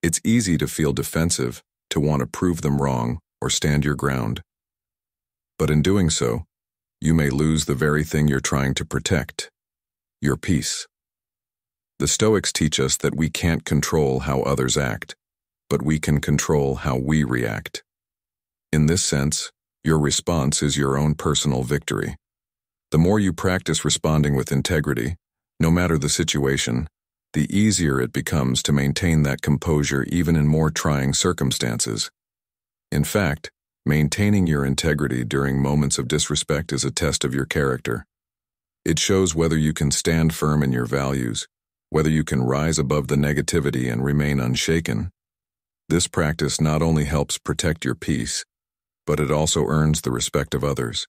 It's easy to feel defensive, to want to prove them wrong or stand your ground. But in doing so, you may lose the very thing you're trying to protect, your peace. The Stoics teach us that we can't control how others act, but we can control how we react. In this sense, your response is your own personal victory. The more you practice responding with integrity, no matter the situation, the easier it becomes to maintain that composure even in more trying circumstances. In fact, maintaining your integrity during moments of disrespect is a test of your character. It shows whether you can stand firm in your values, whether you can rise above the negativity and remain unshaken. This practice not only helps protect your peace, but it also earns the respect of others.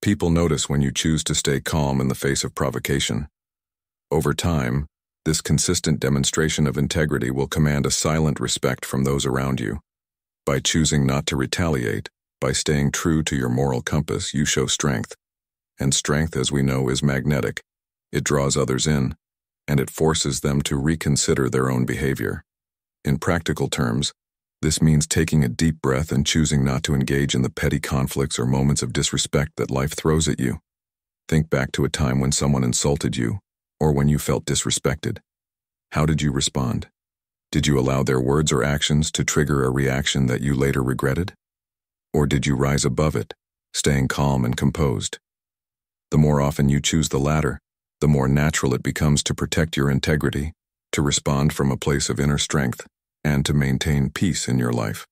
People notice when you choose to stay calm in the face of provocation. Over time, this consistent demonstration of integrity will command a silent respect from those around you. By choosing not to retaliate, by staying true to your moral compass, you show strength. And strength, as we know, is magnetic. It draws others in, and it forces them to reconsider their own behavior. In practical terms, this means taking a deep breath and choosing not to engage in the petty conflicts or moments of disrespect that life throws at you. Think back to a time when someone insulted you, or when you felt disrespected. How did you respond? Did you allow their words or actions to trigger a reaction that you later regretted? Or did you rise above it, staying calm and composed? The more often you choose the latter, the more natural it becomes to protect your integrity, to respond from a place of inner strength, and to maintain peace in your life.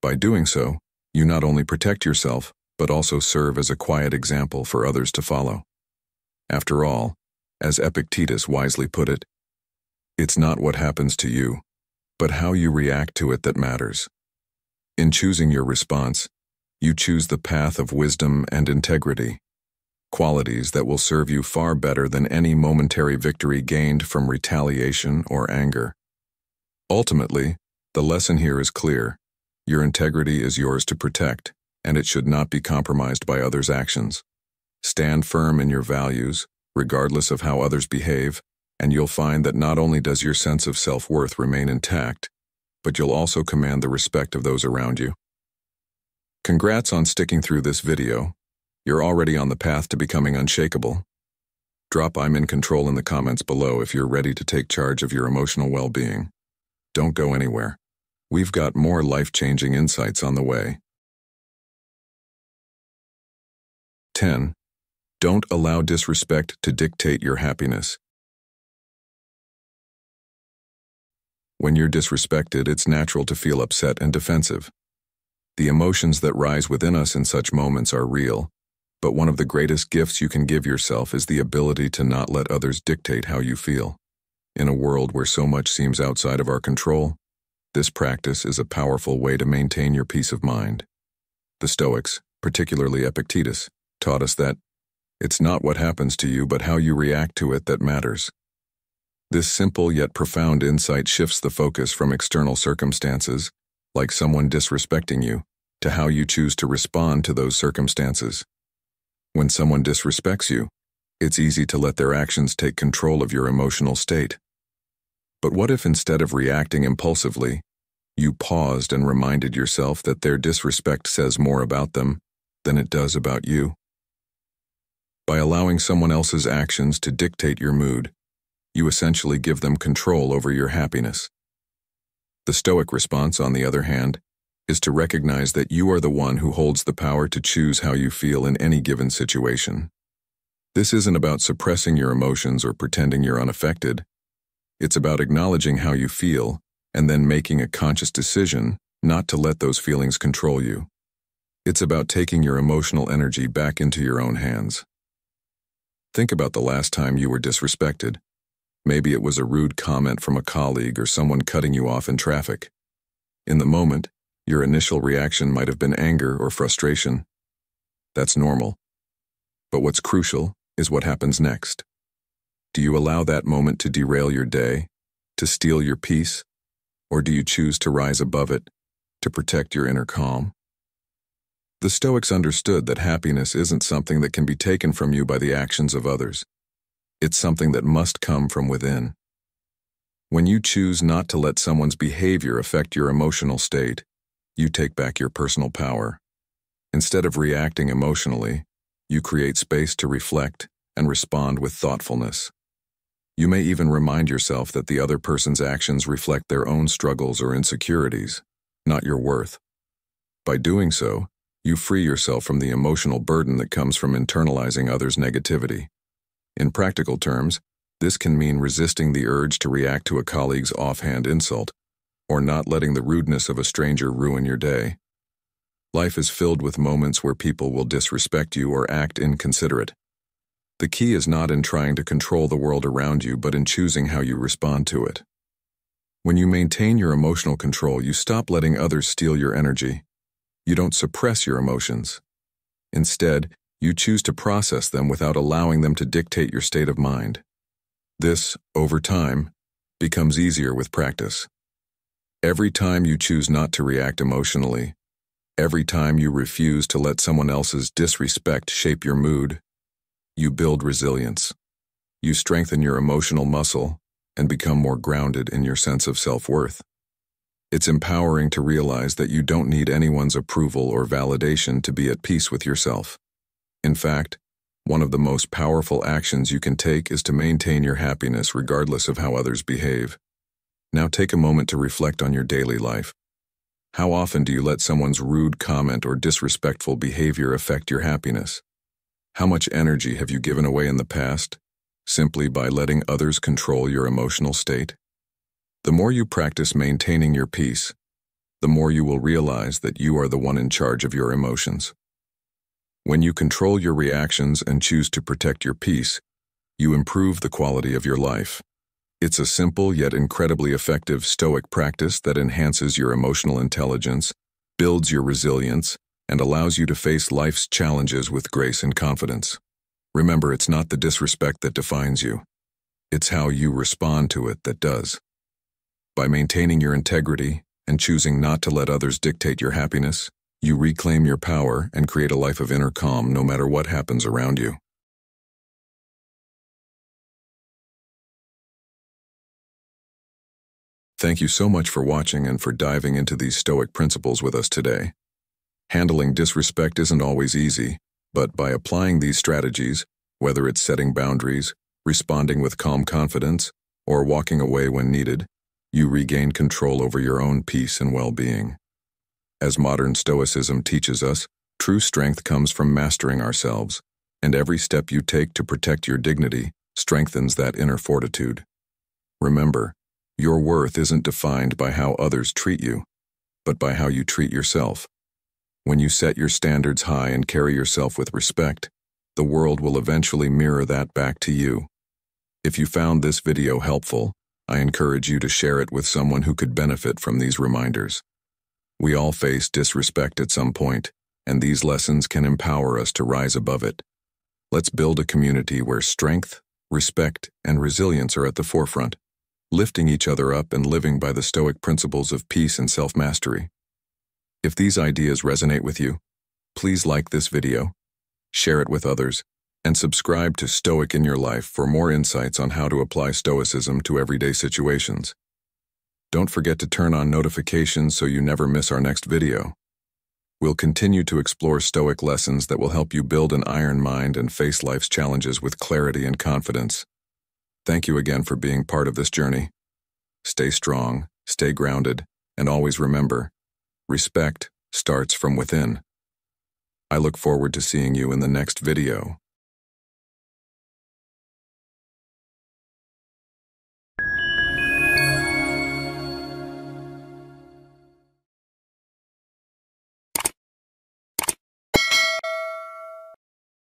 By doing so, you not only protect yourself, but also serve as a quiet example for others to follow. After all, as Epictetus wisely put it, it's not what happens to you, but how you react to it that matters. In choosing your response, you choose the path of wisdom and integrity. qualities that will serve you far better than any momentary victory gained from retaliation or anger. Ultimately, the lesson here is clear. Your integrity is yours to protect, and it should not be compromised by others' actions. Stand firm in your values, regardless of how others behave, and you'll find that not only does your sense of self-worth remain intact, but you'll also command the respect of those around you. Congrats on sticking through this video. You're already on the path to becoming unshakable. Drop "I'm in control" in the comments below if you're ready to take charge of your emotional well-being. Don't go anywhere. We've got more life-changing insights on the way. 10. Don't allow disrespect to dictate your happiness. When you're disrespected, it's natural to feel upset and defensive. The emotions that rise within us in such moments are real, but one of the greatest gifts you can give yourself is the ability to not let others dictate how you feel. In a world where so much seems outside of our control, this practice is a powerful way to maintain your peace of mind. The Stoics, particularly Epictetus, taught us that it's not what happens to you but how you react to it that matters. This simple yet profound insight shifts the focus from external circumstances, like someone disrespecting you, to how you choose to respond to those circumstances. When someone disrespects you, it's easy to let their actions take control of your emotional state. But what if instead of reacting impulsively, you paused and reminded yourself that their disrespect says more about them than it does about you? By allowing someone else's actions to dictate your mood, you essentially give them control over your happiness. The Stoic response, on the other hand, is to recognize that you are the one who holds the power to choose how you feel in any given situation. This isn't about suppressing your emotions or pretending you're unaffected. It's about acknowledging how you feel and then making a conscious decision not to let those feelings control you. It's about taking your emotional energy back into your own hands. Think about the last time you were disrespected. Maybe it was a rude comment from a colleague or someone cutting you off in traffic. In the moment, your initial reaction might have been anger or frustration. That's normal. But what's crucial is what happens next. Do you allow that moment to derail your day, to steal your peace, or do you choose to rise above it, to protect your inner calm? The Stoics understood that happiness isn't something that can be taken from you by the actions of others. It's something that must come from within. When you choose not to let someone's behavior affect your emotional state, you take back your personal power. Instead of reacting emotionally, you create space to reflect and respond with thoughtfulness. You may even remind yourself that the other person's actions reflect their own struggles or insecurities, not your worth. By doing so, you free yourself from the emotional burden that comes from internalizing others' negativity. In practical terms, this can mean resisting the urge to react to a colleague's offhand insult, or not letting the rudeness of a stranger ruin your day. Life is filled with moments where people will disrespect you or act inconsiderate. The key is not in trying to control the world around you, but in choosing how you respond to it. When you maintain your emotional control, you stop letting others steal your energy. You don't suppress your emotions. Instead, you choose to process them without allowing them to dictate your state of mind. This, over time, becomes easier with practice. Every time you choose not to react emotionally, every time you refuse to let someone else's disrespect shape your mood, you build resilience. You strengthen your emotional muscle and become more grounded in your sense of self-worth. It's empowering to realize that you don't need anyone's approval or validation to be at peace with yourself. In fact, one of the most powerful actions you can take is to maintain your happiness regardless of how others behave. Now take a moment to reflect on your daily life. How often do you let someone's rude comment or disrespectful behavior affect your happiness? How much energy have you given away in the past, simply by letting others control your emotional state? The more you practice maintaining your peace, the more you will realize that you are the one in charge of your emotions. When you control your reactions and choose to protect your peace, you improve the quality of your life. It's a simple yet incredibly effective Stoic practice that enhances your emotional intelligence, builds your resilience, and allows you to face life's challenges with grace and confidence. Remember, it's not the disrespect that defines you. It's how you respond to it that does. By maintaining your integrity and choosing not to let others dictate your happiness, you reclaim your power and create a life of inner calm no matter what happens around you. Thank you so much for watching and for diving into these Stoic principles with us today. Handling disrespect isn't always easy, but by applying these strategies, whether it's setting boundaries, responding with calm confidence, or walking away when needed, you regain control over your own peace and well-being. As modern Stoicism teaches us, true strength comes from mastering ourselves, and every step you take to protect your dignity strengthens that inner fortitude. Remember, your worth isn't defined by how others treat you, but by how you treat yourself. When you set your standards high and carry yourself with respect, the world will eventually mirror that back to you. If you found this video helpful, I encourage you to share it with someone who could benefit from these reminders. We all face disrespect at some point, and these lessons can empower us to rise above it. Let's build a community where strength, respect, and resilience are at the forefront, lifting each other up and living by the Stoic principles of peace and self-mastery. If these ideas resonate with you, please like this video, share it with others, and subscribe to Stoic in Your Life for more insights on how to apply Stoicism to everyday situations. Don't forget to turn on notifications so you never miss our next video. We'll continue to explore Stoic lessons that will help you build an iron mind and face life's challenges with clarity and confidence. Thank you again for being part of this journey. Stay strong, stay grounded, and always remember, respect starts from within. I look forward to seeing you in the next video.